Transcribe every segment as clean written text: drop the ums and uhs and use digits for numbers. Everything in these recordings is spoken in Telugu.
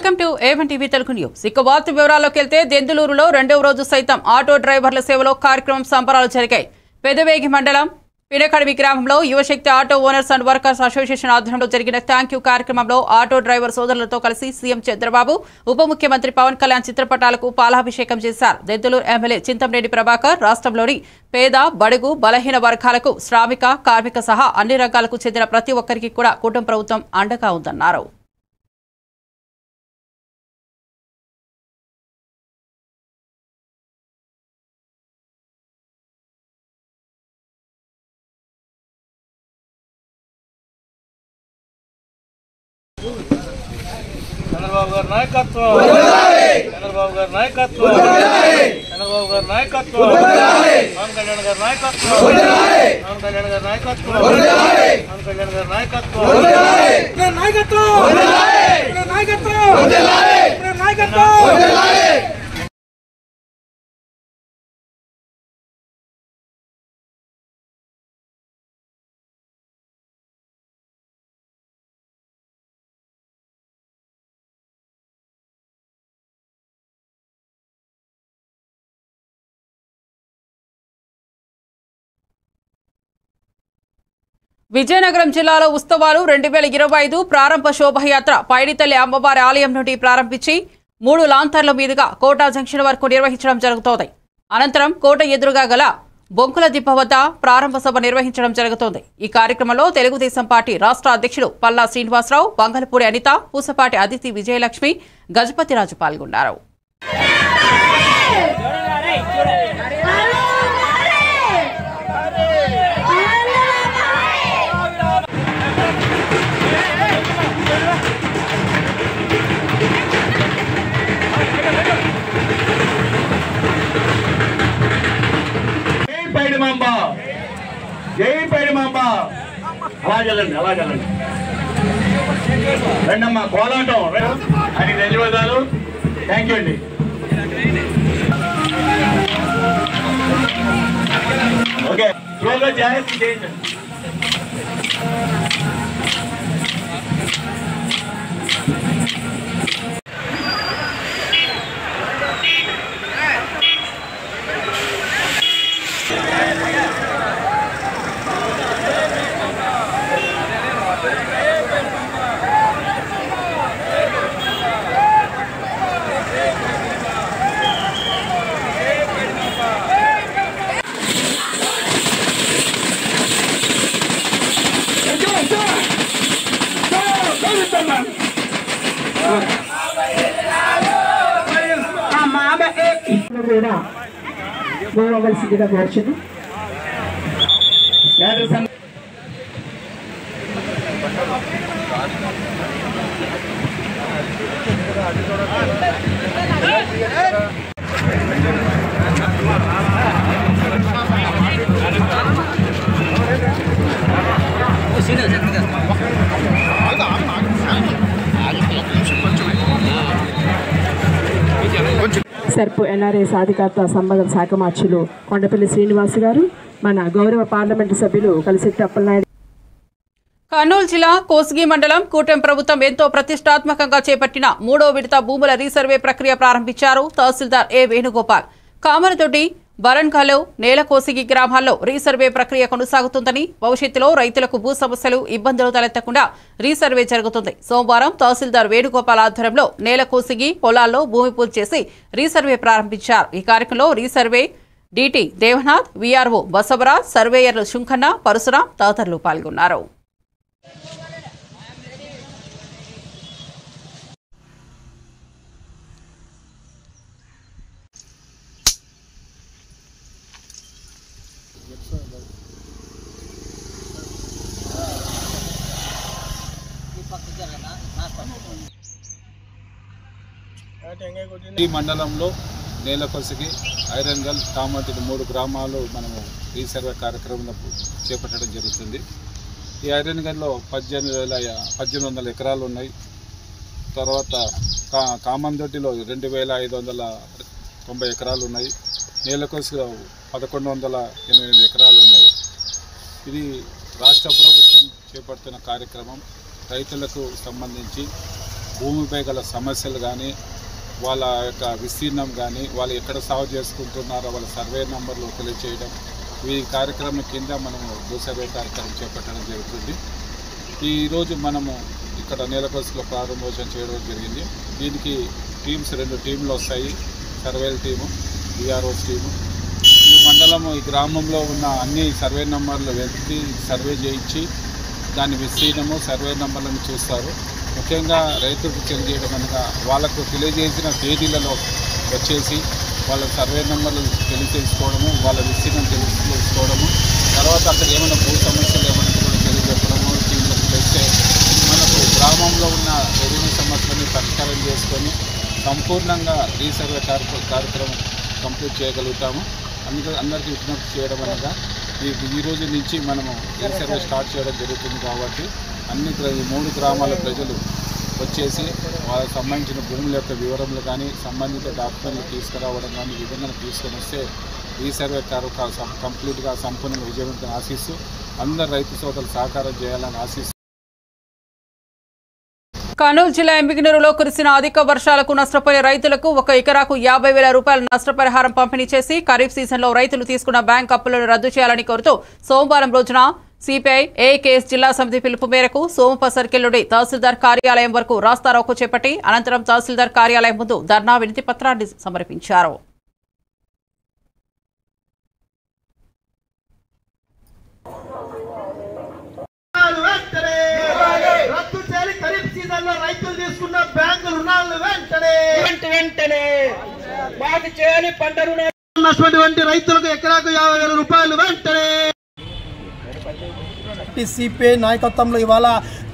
Welcome to A1 TV Telugu news. ఇక వార్త వివరాల్లోకి వెళ్తే దెందులూరులో రెండవ రోజు సైతం ఆటో డ్రైవర్ల సేవలో కార్యక్రమం సంబరాలు జరిగాయి. పెదవేగి మండలం పినకడిమి గ్రామంలో Yuvashakti auto owners and workers association ఆధ్వర్యంలో జరిగిన థ్యాంక్ యూ కార్యక్రమంలో ఆటో డ్రైవర్ సోదరులతో కలిసి సీఎం చంద్రబాబు, ఉప ముఖ్యమంత్రి పవన్ కళ్యాణ్ చిత్రపటాలకు పాలాభిషేకం చేశారు. దెందులూరు ఎమ్మెల్యే చింతమనేని ప్రభాకర్ రాష్ట్రంలోని పేద, బడుగు, బలహీన వర్గాలకు, శ్రామిక, కార్మిక సహా అన్ని రంగాలకు చెందిన ప్రతి ఒక్కరికి కూడా కూటమి ప్రభుత్వం అండగా ఉందన్నారు. చంద్రబాబు గారి నాయకత్వం, చంద్రబాబు గారి నాయకత్వం, చంద్రబాబు గారి నాయకత్వం, పవన్ కళ్యాణ్ గారి నాయకత్వం, పవన్ కళ్యాణ్ గారి నాయకత్వం, పవన్ కళ్యాణ్ గారి నాయకత్వం, విజయనగరం జిల్లాలో ఉత్సవాలు 2025 ప్రారంభ శోభయాత్ర పైడితల్లి అమ్మవారి ఆలయం నుండి ప్రారంభించి 3 లాంతర్ల మీదుగా కోట జంక్షన్ వరకు నిర్వహించడం జరుగుతోంది. అనంతరం కోట ఎదురుగా గల బొంకుల దిబ్బ వద్ద ప్రారంభ సభ నిర్వహించడం జరుగుతోంది. ఈ కార్యక్రమంలో తెలుగుదేశం పార్టీ రాష్ట్ర అధ్యక్షుడు పల్లా శ్రీనివాసరావు, బంగళపూడి అనిత, పూసపాటి అదితి విజయలక్ష్మి, గజపతిరాజు పాల్గొన్నారు. జై పైడిమాంబ. అలాగెళ్ళండి, అలాగెళ్ళండి. రండమ్మా, కోలాటం. అని ధన్యవాదాలు. థ్యాంక్ యూ అండి. ఓకే, స్లోగా జాగ్రత్త చేయండి. కూడా పోవలసిందిగా కోరుచును. సర్పు ఎన్ఆర్ఐ సాధికారత సంబంధం శాఖ మార్చులు కొండపల్లి శ్రీనివాస్ గారు, మన గౌరవ పార్లమెంటు సభ్యులు కలిసెట్టి అప్పలనాయుడు. కర్నూలు జిల్లా కోస్గి మండలం కూటమి ప్రభుత్వం ఎంతో ప్రతిష్టాత్మకంగా చేపట్టిన 3వ విడత భూముల రీసర్వే ప్రక్రియ ప్రారంభించారు తహసీల్దార్ ఏ వేణుగోపాల్. కామరదొడ్డి, బరన్కాలో, నేలకోసిగి గ్రామాల్లో రీసర్వే ప్రక్రియ కొనసాగుతుందని, భవిష్యత్తులో రైతులకు భూ సమస్యలు, ఇబ్బందులు తలెత్తకుండా రీసర్వే జరుగుతుంది. సోమవారం తహసీల్దార్ వేణుగోపాల్ ఆధ్వర్యంలో నేలకోసిగి పొలాల్లో భూమి పూజ చేసి రీసర్వే ప్రారంభించారు. ఈ కార్యక్రమంలో resurvey DT Devanath, VRO Basavaraj, సర్వేయర్లు శుంఖన్న, పరశురాం తదితరులు పాల్గొన్నారు. ఈ మండలంలో నేలకొసిగి, ఐరన్గల్, కామటిని 3 గ్రామాలు మనము రీసర్వే కార్యక్రమం చేపట్టడం జరుగుతుంది. ఈ ఐరన్గల్లో 1800 ఎకరాలు ఉన్నాయి. తర్వాత కామందొడ్డిలో 2590 ఎకరాలు ఉన్నాయి. నేలకొసిలో 1188 ఎకరాలు ఉన్నాయి. ఇది రాష్ట్ర ప్రభుత్వం చేపడుతున్న కార్యక్రమం. రైతులకు సంబంధించి భూమిపై గల సమస్యలు కానీ, వాళ్ళ యొక్క విస్తీర్ణం కానీ, వాళ్ళు ఎక్కడ సాగు చేసుకుంటున్నారో వాళ్ళ సర్వే నెంబర్లు తెలియచేయడం, ఈ కార్యక్రమం కింద మనము భూ సర్వే కార్యక్రమం చేపట్టడం జరుగుతుంది. ఈరోజు మనము ఇక్కడ నేలకొసలో ప్రారంభోత్సవం చేయడం జరిగింది. దీనికి టీమ్స్ 2 టీంలు వస్తాయి, సర్వేల టీము, బీఆర్ఓస్ టీము. ఈ మండలము, ఈ గ్రామంలో ఉన్న అన్ని సర్వే నెంబర్లు వెతికి సర్వే చేయించి దాని విస్తీర్ణము, సర్వే నెంబర్లను చూస్తారు. ముఖ్యంగా రైతులకు తెలియజేయడం అనగా వాళ్ళకు తెలియజేసిన తేదీలలో వచ్చేసి వాళ్ళ సర్వే నెంబర్లు తెలియజేసుకోవడము, వాళ్ళ విస్తీర్ణం తెలుసుకోవడము, తర్వాత అక్కడ ఏమైనా భూ సమస్యలు ఏమైనా కూడా తెలియజెప్పడము, టీంలకు తెస్తే మనకు గ్రామంలో ఉన్న రెవెన్యూ సమస్యలని పరిష్కారం చేసుకొని సంపూర్ణంగా రీసర్వే కార్యక్రమం కంప్లీట్ చేయగలుగుతాము. అందరికీ విజ్ఞప్తి చేయడం అనగా ఈ రోజు నుంచి మనము రీసర్వే స్టార్ట్ చేయడం జరుగుతుంది. కాబట్టి అన్ని 3 గ్రామాల ప్రజలు వచ్చేసి వాళ్ళకి సంబంధించిన భూముల యొక్క వివరములు కానీ, సంబంధిత డాక్యుమెంట్లు తీసుకురావడం కానీ, ఈ విధంగా తీసుకొని వస్తే రీసర్వే కార్యక్రమం కంప్లీట్గా సంపూర్ణంగా విజయవంతం ఆశిస్తూ అందరు రైతు సోదరులు సహకారం చేయాలని ఆశిస్తూ. కర్నూలు జిల్లా ఎంబిగనూరులో కురిసిన అధిక వర్షాలకు నష్టపోయే రైతులకు 1 ఎకరాకు 50,000 రూపాయల నష్టపరిహారం పంపిణీ చేసి ఖరీఫ్ సీజన్లో రైతులు తీసుకున్న బ్యాంక్ అప్పులను రద్దు చేయాలని కోరుతూ సోమవారం రోజున సిపిఐ ఏకేఎస్ జిల్లా సమితి పిలుపు మేరకు సోమప సర్కిల్ నుండి తహసీల్దార్ కార్యాలయం వరకు రాస్తారోకో చేపట్టి అనంతరం తహసీల్దార్ కార్యాలయం ముందు ధర్నా వినతి పత్రాన్ని సమర్పించారు. రైతులు తీసుకున్న బ్యాంకు రుణాలను వెంటనే మాకు చేయాలి. పంట రుణాలు ఉన్నటువంటి రైతులకు ఎకరాకు 50,000 రూపాయలు వెంటనే. సిపిఐ నాయకత్వంలో ఇవాళ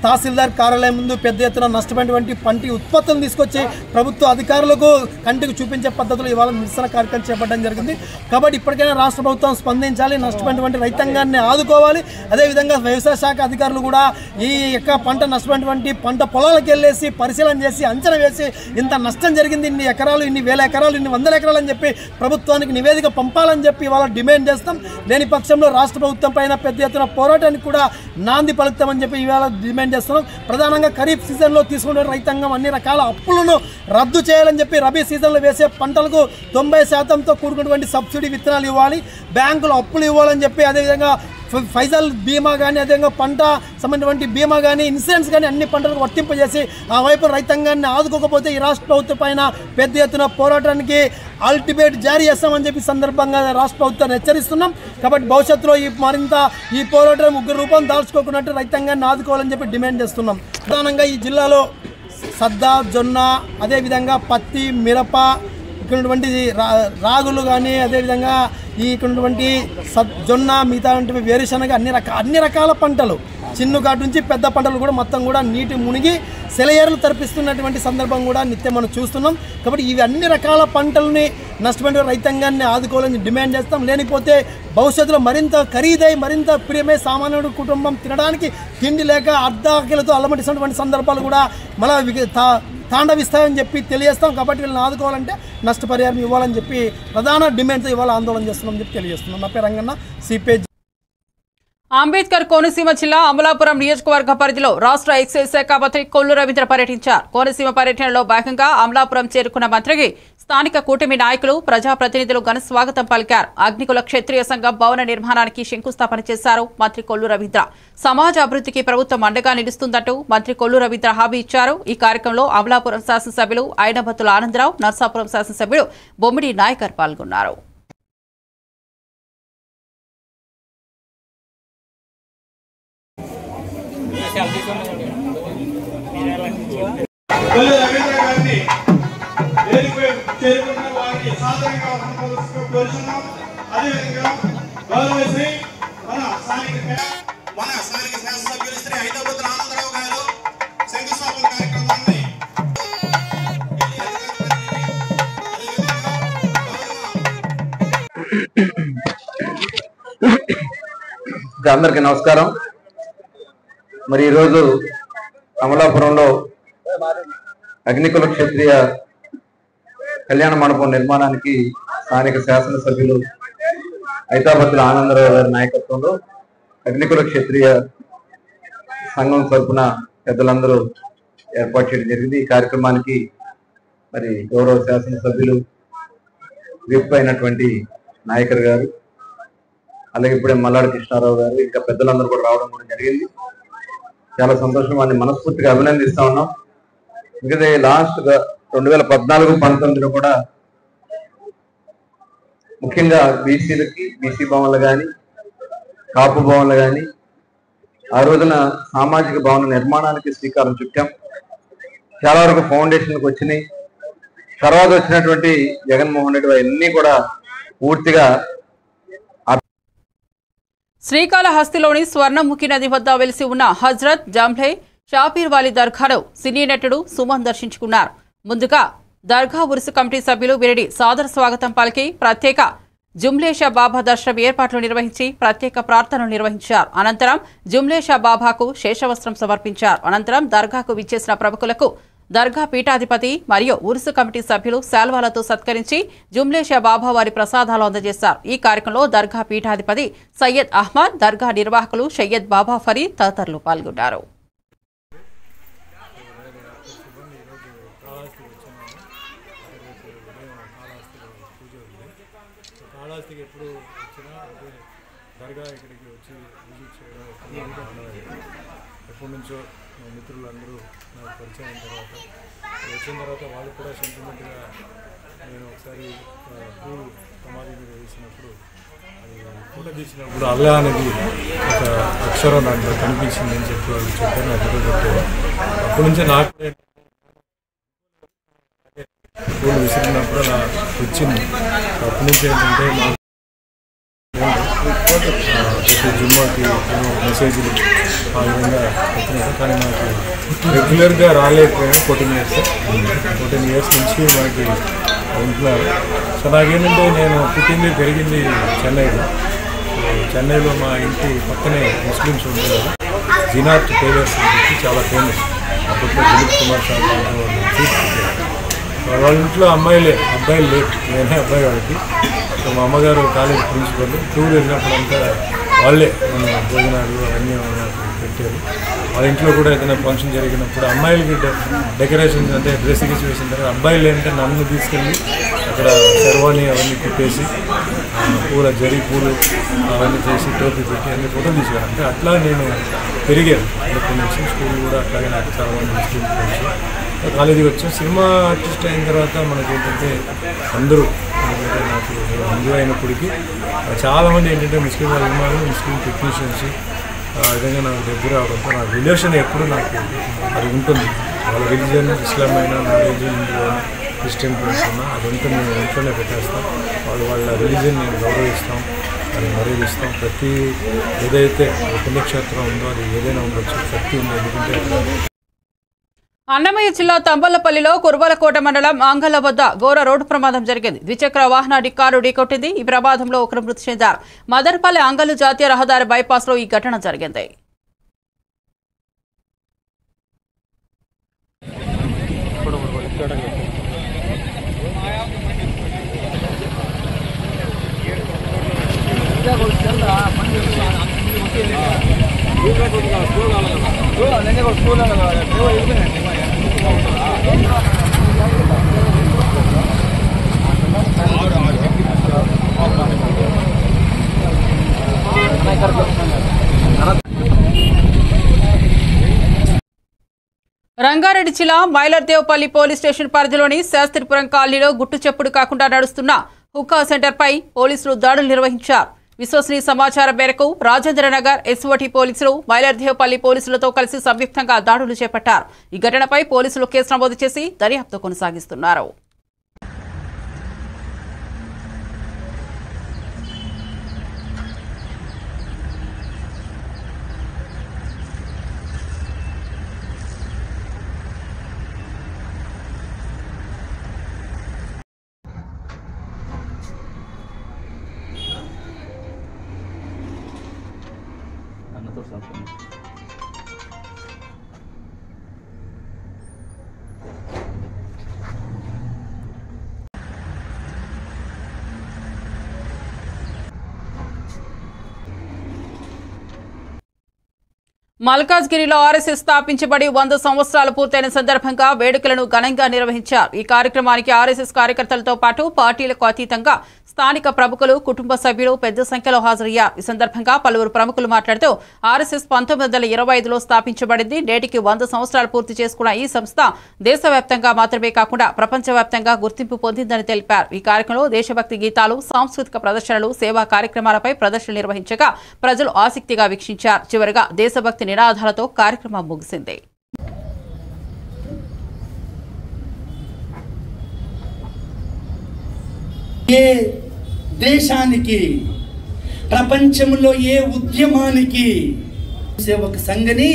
తహసీల్దార్ కార్యాలయం ముందు పెద్ద ఎత్తున నష్టమైనటువంటి పంట ఉత్పత్తులను తీసుకొచ్చి ప్రభుత్వ అధికారులకు కంటికి చూపించే పద్ధతిలో ఇవాళ నిరసన కార్యక్రమం చేపట్టడం జరిగింది. కాబట్టి ఇప్పటికైనా రాష్ట్ర ప్రభుత్వం స్పందించాలి, నష్టమైనటువంటి రైతాంగాన్ని ఆదుకోవాలి. అదేవిధంగా వ్యవసాయ శాఖ అధికారులు కూడా ఈ యొక్క పంట నష్టమైనటువంటి పంట పొలాలకు వెళ్ళేసి పరిశీలన చేసి అంచనా వేసి ఇంత నష్టం జరిగింది, ఇన్ని ఎకరాలు, ఇన్ని వేల ఎకరాలు, ఇన్ని వందల ఎకరాలు అని చెప్పి ప్రభుత్వానికి నివేదిక పంపాలని చెప్పి ఇవాళ డిమాండ్ చేస్తాం. లేని పక్షంలో రాష్ట్ర ప్రభుత్వం పైన పెద్ద ఎత్తున పోరాటానికి కూడా నాంది పలుకుతామని చెప్పి ఇవాళ డిమాండ్ చేస్తున్నాం. ప్రధానంగా ఖరీఫ్ సీజన్లో తీసుకునే రైతాంగం అన్ని రకాల అప్పులను రద్దు చేయాలని చెప్పి రబీ సీజన్లో వేసే పంటలకు 90% కూడుకున్నటువంటి సబ్సిడీ విత్తనాలు ఇవ్వాలి, బ్యాంకులు అప్పులు ఇవ్వాలని చెప్పి, అదేవిధంగా ఫైజల్ బీమా కానీ, అదేవిధంగా పంట సంబంధించినటువంటి బీమా కానీ, ఇన్సూరెన్స్ కానీ అన్ని పంటలకు వర్తింపజేసి ఆ వైపు రైతాంగాన్ని ఆదుకోకపోతే ఈ రాష్ట్ర ప్రభుత్వం పైన పెద్ద ఎత్తున పోరాటానికి అల్టిమేట్ జారీ చేస్తామని చెప్పి సందర్భంగా రాష్ట్ర ప్రభుత్వాన్ని హెచ్చరిస్తున్నాం. కాబట్టి భవిష్యత్తులో మరింత ఈ పోరాటం ఉగ్ర రూపం దాల్చుకోకున్నట్టు రైతాంగాన్ని ఆదుకోవాలని చెప్పి డిమాండ్ చేస్తున్నాం. ప్రధానంగా ఈ జిల్లాలో సద్ద, జొన్న, అదేవిధంగా పత్తి, మిరప, ఇక్కడ రాగులు కానీ, అదేవిధంగా ఇక్కడటువంటి జొన్న, మిగతా వేరుశనగ, అన్ని రకాల పంటలు, చిన్నకాటు నుంచి పెద్ద పంటలు కూడా మొత్తం కూడా నీటి మునిగి సెలయేరులు తరపిస్తున్నటువంటి సందర్భం కూడా నిత్యం మనం చూస్తున్నాం. కాబట్టి ఇవి అన్ని రకాల పంటలని నష్టమైన రైతాంగాన్ని ఆదుకోవాలని డిమాండ్ చేస్తాం. లేనిపోతే భవిష్యత్తులో మరింత ఖరీదై, మరింత ప్రియమై సామాన్యుడి కుటుంబం తినడానికి తిండి లేక అర్ధాకిలతో అల్లమటిస్తున్నటువంటి సందర్భాలు కూడా మళ్ళీ తాండవిస్తాయని చెప్పి తెలియజేస్తాం. కాబట్టి వీళ్ళని ఆదుకోవాలంటే నష్టపరిహారం ఇవ్వాలని చెప్పి ప్రధాన డిమాండ్తో ఇవాళ ఆందోళన చేస్తున్నామని చెప్పి తెలియజేస్తున్నాం. నా పేరు రంగన్న, సిపిఐ. అంబేద్కర్ కోనసీమ జిల్లా అమలాపురం నియోజకవర్గ పరిధిలో రాష్ట్ర ఎక్సైజ్ శాఖ మంత్రి కొల్లు రవీంద్ర పర్యటించారు. కోనసీమ పర్యటనలో భాగంగా అమలాపురం చేరుకున్న మంత్రికి స్థానిక కూటమి నాయకులు, ప్రజాప్రతినిధులు ఘన స్వాగతం పలికారు. అగ్నికుల క్షత్రియ సంఘం భవన నిర్మాణానికి శంకుస్థాపన చేశారు మంత్రి కొల్లు రవీంద్ర. సమాజ అభివృద్ధికి ప్రభుత్వం అండగా నిలుస్తుందంటూ మంత్రి కొల్లు రవీంద్ర హామీ ఇచ్చారు. ఈ కార్యక్రమంలో అమలాపురం శాసనసభ్యులు ఐనబత్తుల ఆనందరావు, నర్సాపురం శాసనసభ్యులు బొమ్మిడి నాయకర్ పాల్గొన్నారు. మన స్థానిక శాసనసభ్యులు శ్రీ ఐనబత్తుల ఆనందరావు గారు శంకుస్థాపన కార్యక్రమాన్ని అందరికీ నమస్కారం. మరి ఈరోజు అమలాపురంలో అగ్నికుల క్షత్రియ కళ్యాణ మండపం నిర్మాణానికి స్థానిక శాసనసభ్యులు ఐతాబత్తుల ఆనందరావు గారి నాయకత్వంలో అగ్నికుల క్షత్రియ సంఘం తరఫున పెద్దలందరూ ఏర్పాటు చేయడం జరిగింది. ఈ కార్యక్రమానికి మరి గౌరవ శాసనసభ్యులు విప్ అయినటువంటి నాయకర్ గారు, అలాగే ఇప్పుడే మల్లాడి కృష్ణారావు గారు, ఇంకా పెద్దలందరూ కూడా రావడం కూడా జరిగింది. చాలా సంతోషం, వారిని మనస్ఫూర్తిగా అభినందిస్తా ఉన్నాం. ఎందుకంటే లాస్ట్గా 2014-19లో కూడా ముఖ్యంగా బీసీలకి, బీసీ భవన్లు కానీ, కాపు భవన్లు కానీ ఆ రోజున సామాజిక భవన నిర్మాణానికి శ్రీకారం చుట్టాం. చాలా వరకు ఫౌండేషన్లకు వచ్చినాయి. తర్వాత వచ్చినటువంటి జగన్మోహన్ రెడ్డి అన్నీ కూడా పూర్తిగా శ్రీకాళహస్తిలోని స్వర్ణముఖి నది వద్ద వెలిసి ఉన్న హజ్రత్ జాంలే షాపీర్ వాలి దర్గాను సినీ నటుడు సుమన్ దర్శించుకున్నారు. ముందుగా దర్గా ఉరుసు కమిటీ సభ్యులు విరడి సాదర స్వాగతం పలికి ప్రత్యేక జుమ్లేషా బాబా దర్శనం ఏర్పాట్లు నిర్వహించి ప్రత్యేక ప్రార్థనలు నిర్వహించారు. అనంతరం జుమ్లేషా బాబాకు శేషవస్త్రం సమర్పించారు. అనంతరం దర్గాకు విచ్చేసిన ప్రముఖులకు దర్గా పీఠాధిపతి మరియు ఉరుసు కమిటీ సభ్యులు శాల్వాలతో సత్కరించి జుమ్లేషా బాబా వారి ప్రసాదాలు అందజేశారు. ఈ కార్యక్రమంలో దర్గా పీఠాధిపతి సయ్యద్ అహ్మద్, దర్గా నిర్వాహకులు సయ్యద్ బాబా ఫరీద్ తదితరులు పాల్గొన్నారు. ఎప్పుడు వచ్చినా అంటే దర్గా ఇక్కడికి వచ్చి విజిట్ చేయడం ఎప్పటి నుంచో మిత్రులందరూ నాకు పరిచయం అయిన తర్వాత వచ్చిన తర్వాత వాళ్ళు కూడా సెంటిమెంట్గా నేను ఒకసారి పూలు సమాధి మీద వేసినప్పుడు అది ఫోటో తీసినప్పుడు అల్లా అనేది ఒక అక్షరం నాకు కనిపించింది అని చెప్పి వాళ్ళు చెప్పారు. నాకు చెప్పారు. అప్పటి నుంచే నాకు పూలు విసిరినప్పుడు అలా వచ్చింది. అప్పటి నుంచి ఏంటంటే ప్రతి జుమ్మాకి మెసేజ్లు ఆ విధంగా వచ్చినాయి. కానీ నాకు రెగ్యులర్గా రాలేకపోయాను. 14 ఇయర్స్ నుంచి మనకి ఉంటున్నారు. సో నాకేంటంటే నేను పుట్టింది పెరిగింది చెన్నైలో మా ఇంటి పక్కనే ముస్లిమ్స్ ఉంటున్నారు. జినాత్ టైలర్స్ చెప్పి చాలా ఫేమస్. అప్పట్లో దిలీప్ కుమార్ సార్ వాళ్ళ ఇంట్లో అబ్బాయిలు లేరు, నేనే అబ్బాయి వాళ్ళకి. సో మా అమ్మగారు కాలేజ్ ప్రిన్సిపల్. టూర్ వెళ్ళినప్పుడంతా వాళ్ళే భోజనాలు అవన్నీ పెట్టారు. వాళ్ళ ఇంట్లో కూడా ఏదైనా ఫంక్షన్ జరిగినప్పుడు అమ్మాయిలకి డెకరేషన్ అంటే డ్రెస్ గీసి వేసిన తర్వాత అబ్బాయిలు ఏంటంటే నన్ను తీసుకెళ్ళి అక్కడ శర్వాణి అవన్నీ కుట్టేసి పూల జరి పూలు అవన్నీ చేసి టోపీ పెట్టి అన్ని ఫోటోలు తీసేవారు. అంటే అట్లా నేను పెరిగాను. అప్పటి నుంచి స్కూల్ కూడా అట్లాగే నాకు చాలా మంది ముస్లిం ఫ్రెండ్స్. కాలేజీకి వచ్చాం. సినిమా ఆర్టిస్ట్ అయిన తర్వాత మనకి ఏంటంటే అందరూ నాకు హిందూ అయినప్పటికీ చాలామంది ఏంటంటే ముస్లిం అభిమానులు, ముస్లిం టెక్నీషియన్స్ ఆ విధంగా నాకు దగ్గర అవడంతో నాకు రిలేషన్ ఎప్పుడు నాకు అది ఉంటుంది. వాళ్ళ రిలీజియన్ ఇస్లాం అయినా, నా రిలీజియన్ హిందూ అయినా, క్రిస్టియన్ ఫ్రెండ్స్ ఉన్నా అదంతా మేము ఇంట్లోనే పెట్టేస్తాం. వాళ్ళ రిలీజియన్ నేను గౌరవిస్తాం, అది మర్యాదిస్తాం. ప్రతి ఏదైతే పుణ్యక్షేత్రం ఉందో అది ఏదైనా ఉండొచ్చు, శక్తి ఉంది. ఎందుకంటే అన్నమయ్య జిల్లా తంబళ్లపల్లిలో కుర్బలకోట మండలం ఆంగళ్ల వద్ద ఘోర రోడ్డు ప్రమాదం జరిగింది. ద్విచక్ర వాహనాన్ని కారు ఢీకొట్టింది. ఈ ప్రమాదంలో ఒకరు మృతి చెందారు. మదర్పల్లి ఆంగళ్లు జాతీయ రహదారి బైపాస్ లో ఈ ఘటన జరిగింది. రంగారెడ్డి జిల్లా మైలర్దేవపల్లి పోలీస్ స్టేషన్ పరిధిలోని శాస్త్రిపురం కాలనీలో గుట్టు చెప్పుడు కాకుండా నడుస్తున్న హుక్కా సెంటర్పై పోలీసులు దాడులు నిర్వహించారు. విశ్వసనీయ సమాచారం మేరకు రాజేంద్రనగర్ ఎస్ఓటీ పోలీసులు మైలర్దేవపల్లి పోలీసులతో కలిసి సంయుక్తంగా దాడులు చేపట్టారు. ఈ ఘటనపై పోలీసులు కేసు నమోదు చేసి దర్యాప్తు కొనసాగిస్తున్నారు. మల్కాజ్గిరిలో ఆర్ఎస్ఎస్ స్థాపించబడి 100 సంవత్సరాలు పూర్తయిన సందర్భంగా వేడుకలను ఘనంగా నిర్వహించారు. ఈ కార్యక్రమానికి ఆర్ఎస్ఎస్ కార్యకర్తలతో పాటు పార్టీలకు అతీతంగా స్థానిక ప్రముఖులు, కుటుంబ సభ్యులు పెద్ద సంఖ్యలో హాజరయ్యారు. ఈ సందర్భంగా పలువురు ప్రముఖులు మాట్లాడుతూ ఆర్ఎస్ఎస్ 1925లో స్థాపించబడింది. నేటికి 100 సంవత్సరాలు పూర్తి చేసుకున్న ఈ సంస్థ దేశవ్యాప్తంగా మాత్రమే కాకుండా ప్రపంచవ్యాప్తంగా గుర్తింపు పొందిందని తెలిపారు. ఈ కార్యక్రమంలో దేశభక్తి గీతాలు, సాంస్కృతిక ప్రదర్శనలు, సేవా కార్యక్రమాలపై ప్రదర్శనలు నిర్వహించగా ప్రజలు ఆసక్తిగా వీక్షించారు. చివరిగా దేశభక్తి నినాదాలతో కార్యక్రమం ముగిసింది. ఏ దేశానికి, ప్రపంచంలో ఏ ఉద్యమానికి ఒక సంఘని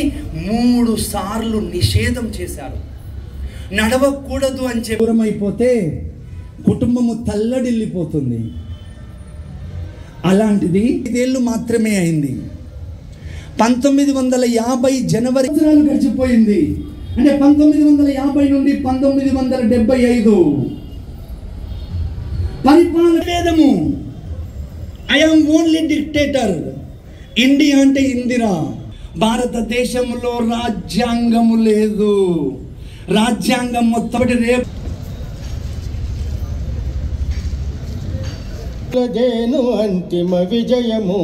3 సార్లు నిషేధం చేశారు. నడవకూడదు అని దూరమైపోతే కుటుంబము తల్లడిల్లిపోతుంది. అలాంటిది 5 ఏళ్ళు మాత్రమే అయింది. 1950 జనవరి గడిచిపోయింది. అంటే 1950 నుండి 1975 పరిపాలన వేదము. I'm only dictator. ఇండియా అంటే ఇందిరా. భారతదేశంలో రాజ్యాంగము లేదు. రాజ్యాంగం మొత్తం రేపు జేను అంతిమ విజయము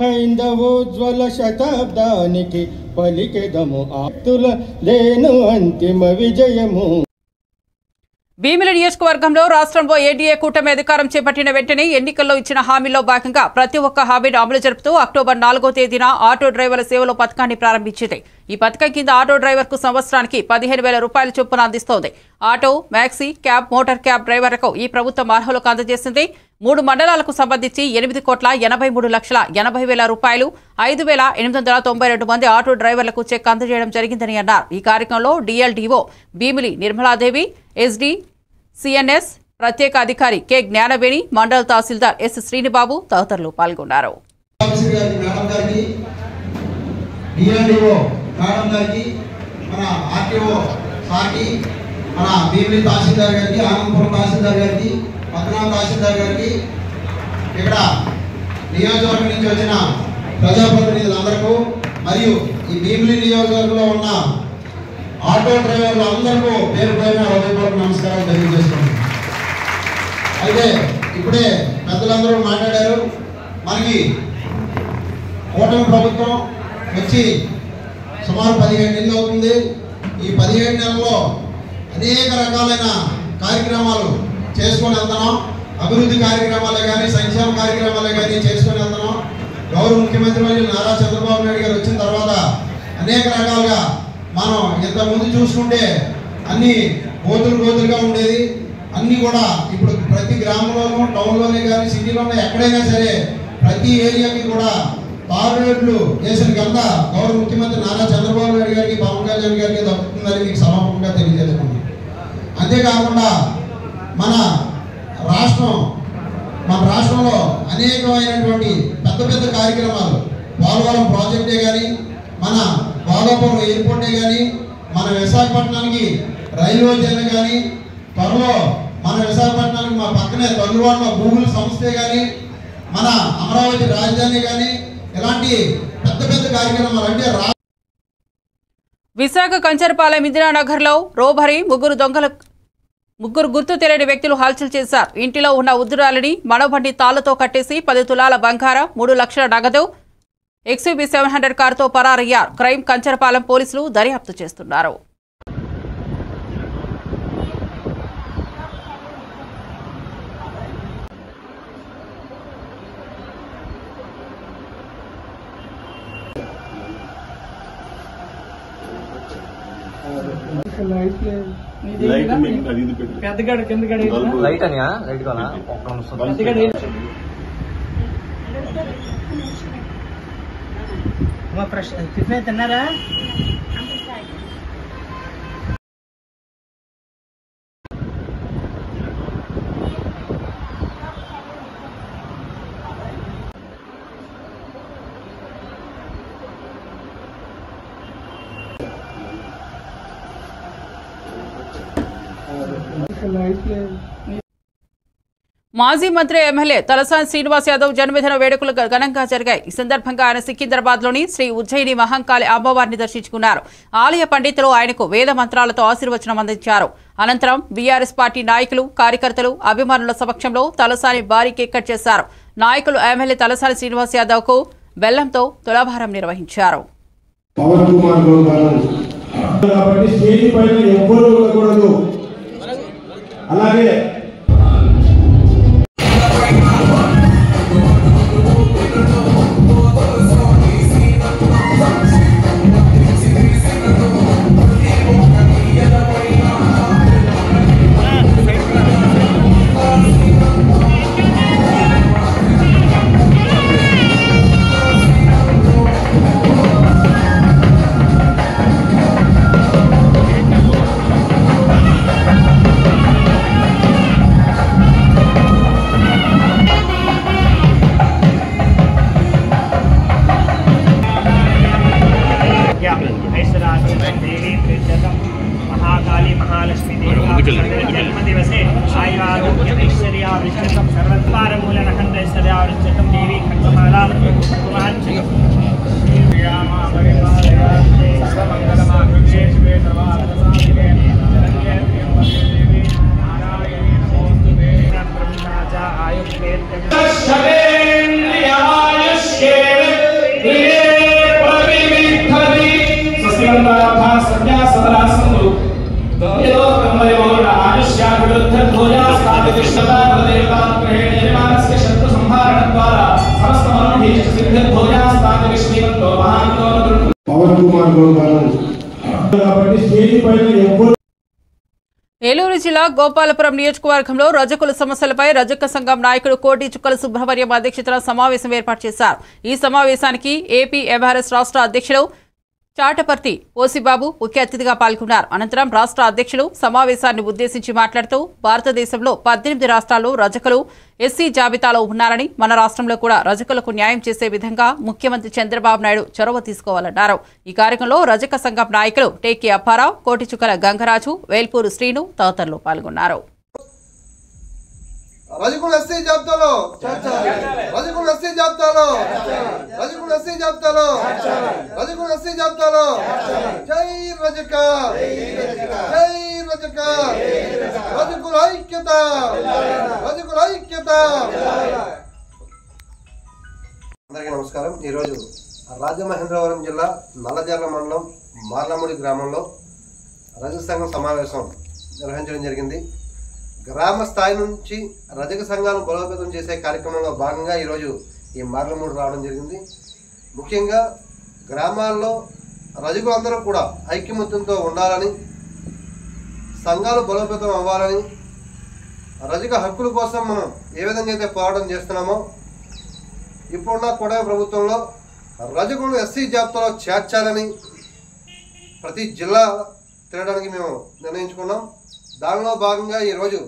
హైందవోజ్వల శతాబ్దానికి పలికెదము ఆప్తుల దేను అంతిమ విజయము. భీమిలి నియోజకవర్గంలో రాష్ట్రంలో ఎన్డీఏ కూటమి అధికారం చేపట్టిన వెంటనే ఎన్నికల్లో ఇచ్చిన హామీల్లో భాగంగా ప్రతి ఒక్క హామీని అమలు జరుపుతూ అక్టోబర్ 4వ తేదీన ఆటో డ్రైవర్ల సేవలో పథకాన్ని ప్రారంభించింది. ఈ పథకం కింద ఆటో డ్రైవర్కు సంవత్సరానికి 15,000 రూపాయల చొప్పున అందిస్తోంది. Auto, maxi, cab, motor cab డ్రైవర్లకు ఈ ప్రభుత్వం అర్హులకు అందజేసింది. 3 మండలాలకు సంబంధించి 8,83,80,000 రూపాయలు 5,892 మంది ఆటో డ్రైవర్లకు చెక్ అందజేయడం జరిగిందని అన్నారు. ఈ కార్యక్రమంలో డిఎల్డీఓ భీమిలి నిర్మలాదేవి, ఎస్డీ సిఎన్ఎస్ ప్రత్యేక అధికారి కె జ్ఞానవేణి, మండల తహసీల్దార్ ఎస్ శ్రీనిబాబు తదితరులు పాల్గొన్నారు. మన భీమిలి తహసీల్దార్ గారికి, ఆనందపురం తహసీల్దార్ గారికి, పద్మనాభ తహసీల్దార్ గారికి, ఇక్కడ నియోజకవర్గం నుంచి వచ్చిన ప్రజాప్రతినిధులందరికీ మరియు ఈ భీమిలి నియోజకవర్గంలో ఉన్న ఆటో డ్రైవర్లు అందరికీ పేరు పైన హృదయపూర్వక నమస్కారాలు తెలియజేస్తున్నాను. అయితే ఇప్పుడే పెద్దలందరూ మాట్లాడారు. మనకి కూటమి ప్రభుత్వం వచ్చి సుమారు 15 నెలలు అవుతుంది. ఈ 15 నెలల్లో అనేక రకాలైన కార్యక్రమాలు చేసుకొని వెళ్తున్నాం. అభివృద్ధి కార్యక్రమాలే కానీ, సంక్షేమ కార్యక్రమాలే కానీ చేసుకొని వెళ్తున్నాం. గౌరవ ముఖ్యమంత్రి వర్యులు నారా చంద్రబాబు నాయుడు గారు వచ్చిన తర్వాత అనేక రకాలుగా మనం ఇంతకుముందు చూసుకుంటే అన్ని గోతులుగా ఉండేది. అన్నీ కూడా ఇప్పుడు ప్రతి గ్రామంలోనూ, టౌన్లోనే కానీ, సిటీలోనే ఎక్కడైనా సరే ప్రతి ఏరియాకి కూడా తారు రోడ్లు వేసిన కింద గౌరవ ముఖ్యమంత్రి నారా చంద్రబాబు నాయుడు గారికి, పవన్ కళ్యాణ్ గారికి దక్కుతుందని మీకు సమర్పంగా తెలియజేస్తున్నాం. అంతేకాకుండా మన రాష్ట్రంలో అనేకమైనటువంటి పెద్ద కార్యక్రమాలు, పోలవరం ప్రాజెక్టే కానీ, మన భోగాపురం ఎయిర్పోర్టే కానీ, మన విశాఖపట్నానికి రైల్వే జోన్ కానీ, త్వరలో మన విశాఖపట్నానికి మా పక్కనే తొలివాడలో గూగుల్ సంస్థే కానీ, మన అమరావతి రాజధాని కానీ, ఇలాంటి పెద్ద కార్యక్రమాలు అంటే విశాఖ కంచరపాలెం ఇందిరానగర్లో రోబరీ ముగ్గురు గుర్తు తెలియని వ్యక్తులు హల్చల్ చేశారు. ఇంటిలో ఉన్న ఉద్దురాలిని మనబండి తాళ్లతో కట్టేసి 10 తులాల బంగారం, 3 లక్షల నగదు, XUV 700 కారుతో పరారయ్యారు. క్రైమ్ కంచరపాలెం పోలీసులు దర్యాప్తు చేస్తున్నారు. తిన్నారా? మాజీ మంత్రి ఎమ్మెల్యే తలసాని శ్రీనివాస్ యాదవ్ జన్మదిన వేడుకలు ఘనంగా జరిగాయి. ఈ సందర్భంగా ఆయన సికింద్రాబాద్లోని శ్రీ ఉజ్జయిని మహంకాళి అమ్మవారిని దర్శించుకున్నారు. ఆలయ పండితులు ఆయనకు వేద మంత్రాలతో ఆశీర్వచనం అందించారు. అనంతరం బీఆర్ఎస్ పార్టీ నాయకులు, కార్యకర్తలు, అభిమానుల సమక్షంలో తలసాని భారీ కేక్ కట్ చేశారు. నాయకులు ఎమ్మెల్యే తలసాని శ్రీనివాస్ యాదవ్ కు బెల్లంతో తులాభారం నిర్వహించారు. महाकाली महालक्ष्मी जन्मदिवसे आयुरारोग्यैश्वर्याभिष्टं सर्वद्वारमूलनखण्डैश्वर्याभिष्टं देवी खण्डमालां सर्वमङ्गलमाङ्गल्ये शिवे सर्वार्थसाधिके शरण्ये त्र्यम्बके देवी नारायणी नमोस्तुते ब्रह्मणा च ఏలూరు జిల్లా గోపాలపురం నియోజకవర్గంలో రజకుల సమస్యలపై రజక సంఘం నాయకుడు కోటి చుక్కల సుబ్రహ్మణ్యం అధ్యక్షతన సమావేశం ఏర్పాటు చేశారు. ఈ సమావేశానికి ఏపీ ఎంఆర్ఎస్ రాష్ట్ర అధ్యక్షులు చాటపర్తి ఓసిబాబు ముఖ్య అతిథిగా పాల్గొన్నారు. అనంతరం రాష్ట్ర అధ్యక్షులు సమావేశాన్ని ఉద్దేశించి మాట్లాడుతూ భారతదేశంలో 18 రాష్ట్రాల్లో రజకులు ఎస్సీ జాబితాలో ఉన్నారని, మన రాష్ట్రంలో కూడా రజకులకు న్యాయం చేసే విధంగా ముఖ్యమంత్రి చంద్రబాబు నాయుడు చొరవ తీసుకోవాలన్నారు. ఈ కార్యక్రమంలో రజక సంఘం నాయకులు టేకి అప్పారావు, కోటి చుక్కల గంగరాజు, వేల్పూరు శ్రీను తదితరులు పాల్గొన్నారు. రజకులు ఎస్సీ జాబితాలో రజకులు ఎస్సీ జాబితాలో రజకులు ఎస్సీ జాబితాలో రజకులు ఎస్సీ జాబితాలో జై రజక జై రజక రజకుల ఐక్యత రజకుల ఐక్యత. అందరికీ నమస్కారం. ఈరోజు రాజమహేంద్రవరం జిల్లా నల్లజర్ల మండలం మార్లమూడి గ్రామంలో రజక సంఘం సమావేశం నిర్వహించడం జరిగింది. గ్రామ స్థాయి నుంచి రజక సంఘాలను బలోపేతం చేసే కార్యక్రమంలో భాగంగా ఈరోజు ఈ మార్లమూడి రావడం జరిగింది. ముఖ్యంగా గ్రామాల్లో రజకులందరూ కూడా ఐక్యమత్యంతో ఉండాలని, సంఘాలు బలోపేతం అవ్వాలని, రజక హక్కుల కోసం మనం ఏ విధంగా అయితే పోరాటం చేస్తున్నామో ఇప్పుడున్న కూటమి ప్రభుత్వంలో రజకులను ఎస్సీ జాబితాలో చేర్చాలని ప్రతి జిల్లా తిరగడానికి మేము నిర్ణయించుకున్నాం. దానిలో భాగంగా ఈరోజు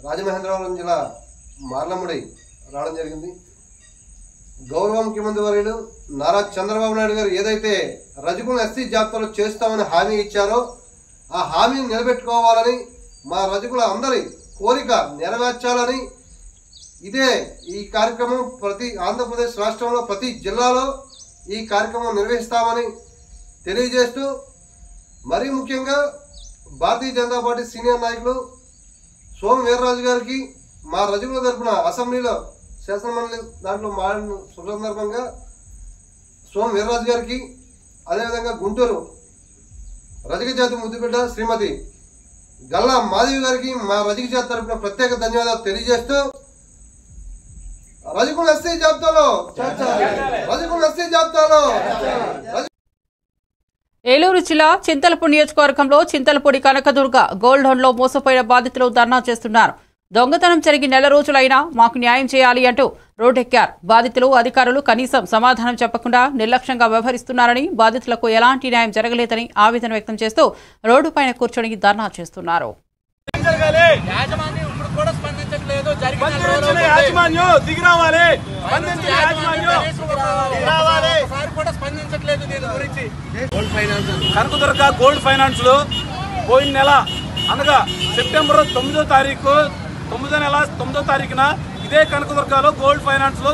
రాజమహేంద్రవరం జిల్లా మార్లమూడి రావడం జరిగింది. గౌరవ ముఖ్యమంత్రి వర్యులు నారా చంద్రబాబు నాయుడు గారు ఏదైతే రజకులను ఎస్సీ జాబితాలో చేస్తామని హామీ ఇచ్చారో ఆ హామీని నిలబెట్టుకోవాలని, మా రజకుల అందరి కోరిక నెరవేర్చాలని ఇదే ఈ కార్యక్రమం ప్రతి ఆంధ్రప్రదేశ్ రాష్ట్రంలో ప్రతి జిల్లాలో ఈ కార్యక్రమం నిర్వహిస్తామని తెలియజేస్తూ, మరీ ముఖ్యంగా భారతీయ జనతా పార్టీ సీనియర్ నాయకులు సోమ వీర్రాజు గారికి మా రజకుల తరఫున అసెంబ్లీలో శాసనమండలి దాంట్లో మాట్లాడిన శుభ సందర్భంగా సోమ వీర్రాజు గారికి, అదేవిధంగా గుంటూరు రజక జాతి ముద్దుబిడ్డ శ్రీమతి గల్లా మాధవి గారికి మా రజక జాతి తరఫున ప్రత్యేక ధన్యవాదాలు తెలియజేస్తూ, రజకుల ఎస్సీ జాబితాలో రజకుల ఎస్సీ జాబితాలో. ఏలూరు జిల్లా చింతలపూడి నియోజకవర్గంలో చింతలపూడి కనకదుర్గ గోల్డ్ లోన్లో మోసపోయిన బాధితులు ధర్నా చేస్తున్నారు. దొంగతనం జరిగి నెల రోజులైనా మాకు న్యాయం చేయాలి అంటూ రోడ్డెక్కారు. బాధితులు, అధికారులు కనీసం సమాధానం చెప్పకుండా నిర్లక్ష్యంగా వ్యవహరిస్తున్నారని, బాధితులకు ఎలాంటి న్యాయం జరగలేదని ఆవేదన వ్యక్తం చేస్తూ రోడ్డుపైన కూర్చొని ధర్నా చేస్తున్నారు. కనకదుర్గ గోల్డ్ ఫైనాన్స్ లో పోయిన నెల అనగా సెప్టెంబర్ 9వ తారీఖు 9వ నెల 9వ తారీఖున ఇదే కనకదుర్గలో గోల్డ్ ఫైనాన్స్లో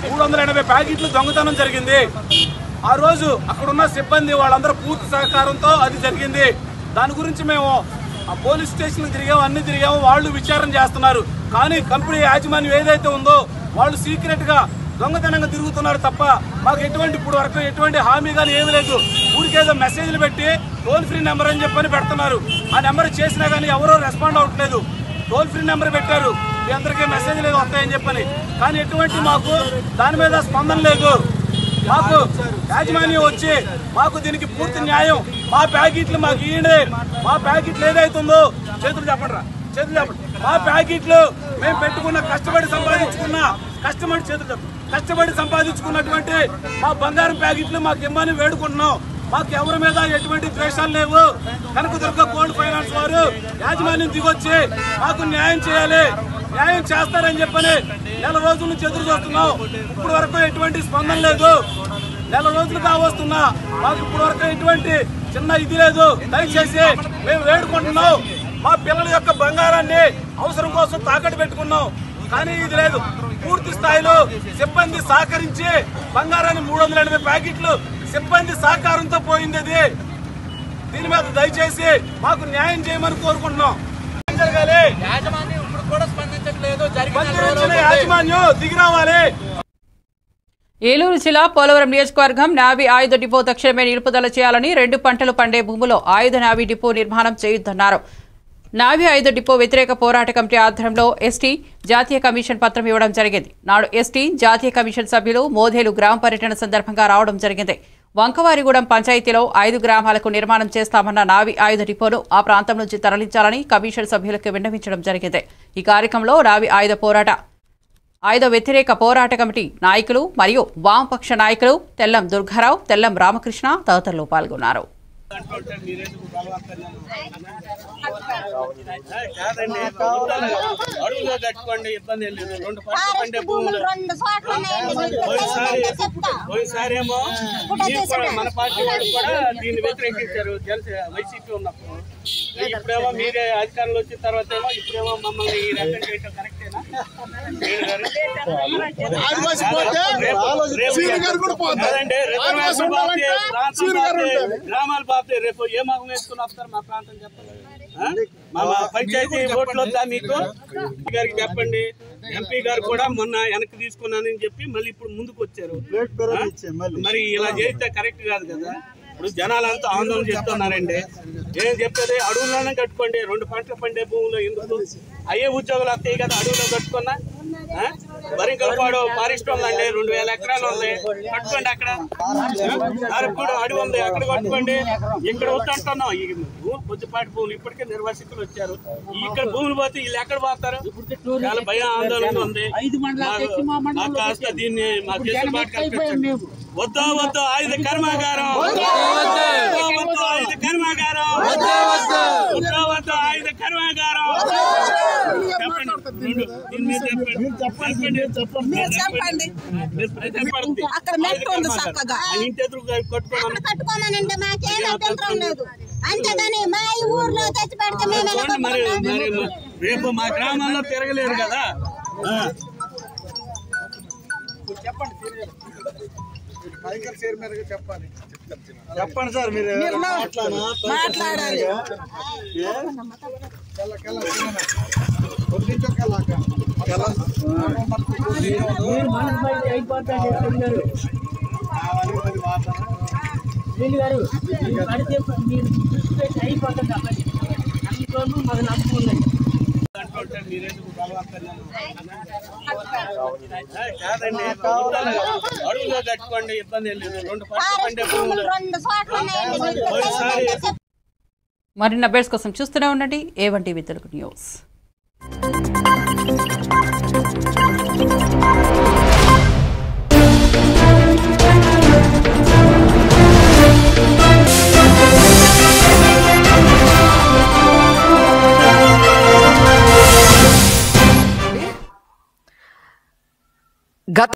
380 ప్యాకెట్లు దొంగతనం జరిగింది. ఆ రోజు అక్కడున్న సిబ్బంది వాళ్ళందరూ పూర్తి సహకారంతో అది జరిగింది. దాని గురించి మేము పోలీస్ స్టేషన్కి తిరిగాము, అన్ని తిరిగాము, వాళ్ళు విచారణ చేస్తున్నారు. కానీ కంపెనీ యాజమాన్యం ఏదైతే ఉందో వాళ్ళు సీక్రెట్గా దొంగతనంగా తిరుగుతున్నారు తప్ప మాకు ఇప్పుడు వరకు ఎటువంటి హామీ కానీ ఏమీ లేదు. ఊరికేదో మెసేజ్లు పెట్టి టోల్ ఫ్రీ నెంబర్ అని చెప్పని పెడుతున్నారు. ఆ నెంబర్ చేసినా కానీ ఎవరో రెస్పాండ్ అవ్వట్లేదు. టోల్ ఫ్రీ నెంబర్ పెట్టారు, మీ అందరికీ మెసేజ్లు ఏదో వస్తాయని చెప్పని, కానీ ఎటువంటి మాకు దాని మీద స్పందన లేదు. మాకు యాజమాన్యం వచ్చి మాకు దీనికి పూర్తి న్యాయం, మా ప్యాకెట్లు మాకు ఇయ్యండి. మా ప్యాకెట్లు ఏదైతుందో చేతులు చెప్పండి, మా ప్యాకెట్లు మేము పెట్టుకున్న కష్టపడి సంపాదించుకున్నటువంటి మా బంగారం ప్యాకెట్లు మాకు ఇమ్మని వేడుకుంటున్నాం. మాకు ఎవరి మీద ఎటువంటి ద్వేషాలు లేవు. కనకదుర్గ గోల్డ్ ఫైనాన్స్ వారు యాజమాన్యం దిగొచ్చి మాకు న్యాయం చేయాలి, న్యాయం చేస్తారని చెప్పని నెల రోజుల నుంచి ఎదురు చూస్తున్నాం. ఇప్పుడు వరకు ఎటువంటి స్పందన లేదు. నెల రోజులుగా వస్తున్నా మాకు ఇప్పుడు వరకు ఎటువంటి చిన్న ఇది లేదు. దయచేసి మేము వేడుకుంటున్నాం, మా పిల్లల యొక్క బంగారాన్ని అవసరం కోసం తాకట్టు పెట్టుకున్నాం, కానీ ఇది లేదు. పూర్తి స్థాయిలో సిబ్బంది సహకరించి బంగారాన్ని 380 ప్యాకెట్లు సిబ్బంది సహకారంతో పోయింది. దీని మీద దయచేసి మాకు న్యాయం చేయమని కోరుకుంటున్నాం. జరగాలి, యాజమాన్యం ఇప్పుడు కూడా స్పందించట్లేదు, యాజమాన్యం దిగి రావాలి. ఏలూరు జిల్లా పోలవరం నియోజకవర్గం నావీ ఆయుధ డిపో తక్షణమే నిలుపుదల చేయాలని, 2 పంటలు పండే భూములో ఆయుధ నావీ డిపో నిర్మాణం చేయొద్దన్నారు. నావీ ఆయుధ డిపో వ్యతిరేక పోరాట కమిటీ ఆధ్వర్యంలో ఎస్టీ జాతీయ కమిషన్ పత్రం ఇవ్వడం జరిగింది. నాడు ఎస్టీ జాతీయ కమిషన్ సభ్యులు మోదేలు గ్రామ పర్యటన సందర్భంగా రావడం జరిగింది. వంకవారిగూడెం పంచాయతీలో 5 గ్రామాలకు నిర్మాణం చేస్తామన్న నావీ ఆయుధ డిపోను ఆ ప్రాంతం నుంచి తరలించాలని కమిషన్ సభ్యులకు విన్నవించడం జరిగింది. ఈ కార్యక్రమంలో నావీ ఆయుధ వ్యతిరేక పోరాట కమిటీ నాయకులు మరియు వామపక్ష నాయకులు తెల్లం దుర్గారావు, తెల్లం రామకృష్ణ తదితరులు పాల్గొన్నారు. అడుగులో కట్టుకోండి, ఇబ్బంది లేదు. 2 పంటలు పండే భూములు పోయినసారేమో మన పార్టీ వాళ్ళు కూడా దీన్ని వ్యతిరేకించారు వైసీపీ ఉన్నప్పుడు. ఇప్పుడేమో మీరే అధికారంలో వచ్చిన తర్వాత ఏమో ఇప్పుడేమో మమ్మల్ని ఈ రకం చేయటం కరెక్టేనా? గ్రామాలు బాబు రేపు ఏ మగం వేసుకుని వస్తారు మా ప్రాంతం చెప్పండి. మా పంచాయతీ ఓట్లు వద్దా మీకు? గారికి చెప్పండి. ఎంపీ గారు కూడా మొన్న వెనక్కి తీసుకున్నానని చెప్పి మళ్ళీ ఇప్పుడు ముందుకు వచ్చారు. మరి ఇలా చేస్తే కరెక్ట్ కాదు కదా. ఇప్పుడు జనాలంతా ఆందోళన చేస్తున్నారండి. ఏం చెప్పేది, అడవుల్లోనే కట్టుకోండి. 2 పంటలు పండే భూములు ఎందుకు? అయ్యే ఉద్యోగాలు వస్తాయి కదా అడవులో కట్టుకున్నా. వరింకలపాడు ఫారెస్ట్ ఉందండి, 2000 ఎకరాలు ఉంది, కట్టుకోండి. అక్కడ అరకుడు అడవి ఉంది, అక్కడ కట్టుకోండి. ఇక్కడ వద్దంటున్నాం. ఈ కొద్దిపాటి భూములు ఇప్పటికే నిర్వాసితులు వచ్చారు. ఇక్కడ భూములు పోతే వీళ్ళు ఎక్కడ పోతారు? చాలా భయం ఆందోళన ఉంది. కాస్త దీన్ని మా చేతులపాటు కల్పించండి. వద్దు ఆయుధ కర్మాగారం, ఆయుధ కర్మాగారం, ఆయుధ కర్మాగారం. అక్కడ మెట్టు ఉంది చక్కగా కట్టుకోమనంటే మాకేం అభ్యంతరం లేదు. అంతేగాని మా ఊర్లో తెచ్చి పెడితే రేపు మా గ్రామాల్లో తిరగలేరు కదా. చెప్పండి సార్, మీరు మాట్లాడాలి. అడవులో కట్టుకోండి, ఇబ్బంది లేదు. 2 పంటలు పండే భూములు మరిన్ని అప్డేట్స్ కోసం చూస్తూనే ఉండండి A1 టీవీ తెలుగు న్యూస్.